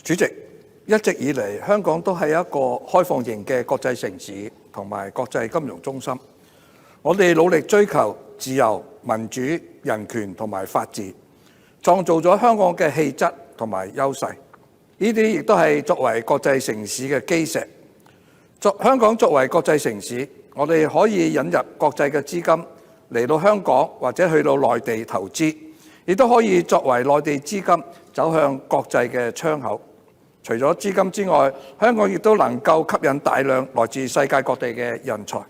主席，一直以嚟，香港都係一個開放型嘅國際城市同埋國際金融中心。我哋努力追求自由、民主、人權同埋法治，創造咗香港嘅氣質同埋優勢。呢啲亦都係作為國際城市嘅基石。香港作為國際城市，我哋可以引入國際嘅資金嚟到香港或者去到內地投資，亦都可以作為內地資金走向國際嘅窗口。除咗資金之外，香港亦都能夠吸引大量來自世界各地嘅人才。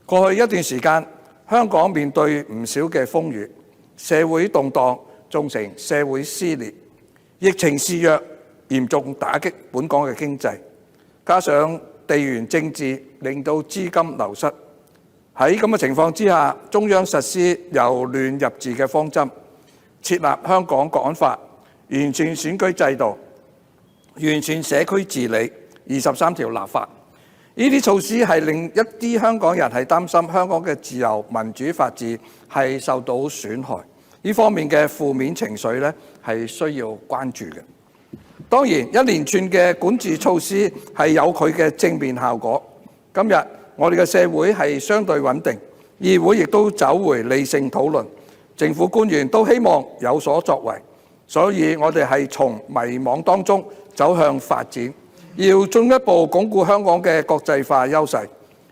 過去一段時間，香港面對唔少嘅風雨，社會動盪，造成社會撕裂，疫情肆虐，嚴重打擊本港嘅經濟，加上地緣政治令到資金流失。喺咁嘅情況之下，中央實施由亂入治嘅方針，設立香港國安法，完善選舉制度，完善社區治理，23條立法。呢啲措施係令一啲香港人係擔心香港嘅自由、民主、法治係受到損害。呢方面嘅負面情緒咧係需要關注嘅。當然，一連串嘅管治措施係有佢嘅正面效果。今日我哋嘅社會係相對穩定，議會亦都走回理性討論，政府官員都希望有所作為，所以我哋係從迷惘當中走向發展，要進一步鞏固香港嘅國際化優勢。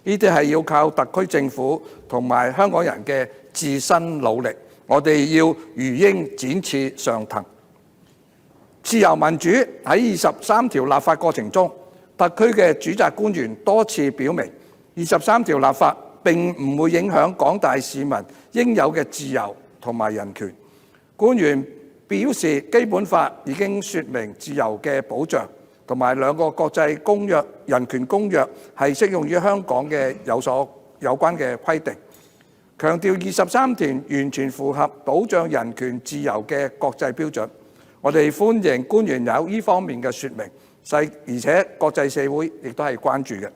呢啲係要靠特區政府同埋香港人嘅自身努力。我哋要如鷹展翅上騰。自由民主喺23條立法過程中，特區嘅主責官員多次表明，23條立法並唔會影響廣大市民應有嘅自由同埋人權。官員表示，基本法已經說明自由嘅保障，同埋兩個國際公約、人權公約係適用於香港嘅有關嘅規定，強調23條完全符合保障人權自由嘅國際標準。我哋歡迎官員有呢方面嘅說明，而且國際社會亦都係關注嘅。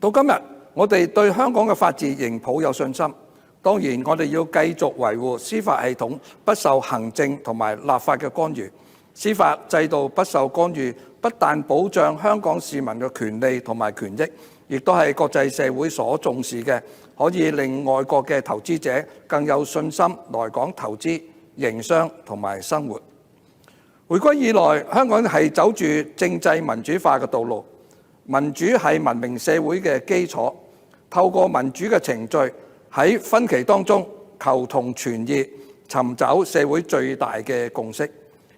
到今日，我哋對香港嘅法治仍抱有信心。當然，我哋要繼續維護司法系統不受行政同埋立法嘅干預。司法制度不受干預，不但保障香港市民嘅權利同埋權益，亦都係國際社會所重視嘅，可以令外國嘅投資者更有信心來港投資、營商同埋生活。回歸以來，香港係走住政制民主化嘅道路。民主係文明社會嘅基礎，透過民主嘅程序，喺分歧當中求同存異，尋找社會最大嘅共識。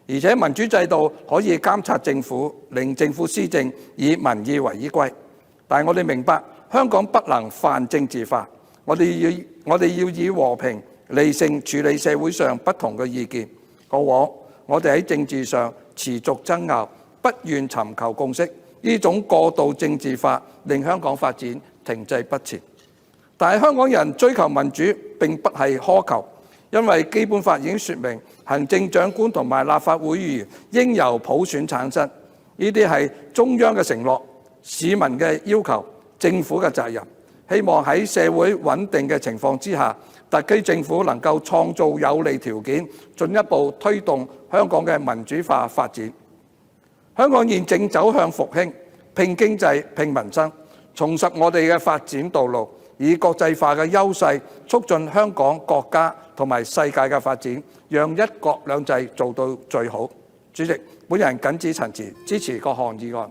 而且民主制度可以監察政府，令政府施政以民意為依歸。但係我哋明白，香港不能泛政治化，我哋要以和平理性處理社會上不同嘅意見。過往我哋喺政治上持續爭拗，不願尋求共識，呢種過度政治化令香港發展停滯不前。但係香港人追求民主並不係苛求，因為基本法已經說明行政長官同埋立法會議員應由普選產生，呢啲係中央嘅承諾、市民嘅要求、政府嘅責任。希望喺社會穩定嘅情況之下，特區政府能夠創造有利條件，進一步推動香港嘅民主化發展。香港現正走向復興，拼經濟、拼民生，重拾我哋嘅發展道路，以國際化嘅優勢促進香港、國家同埋世界嘅發展，讓一國兩制做到最好。主席，本人謹此陳辭，支持各項議案。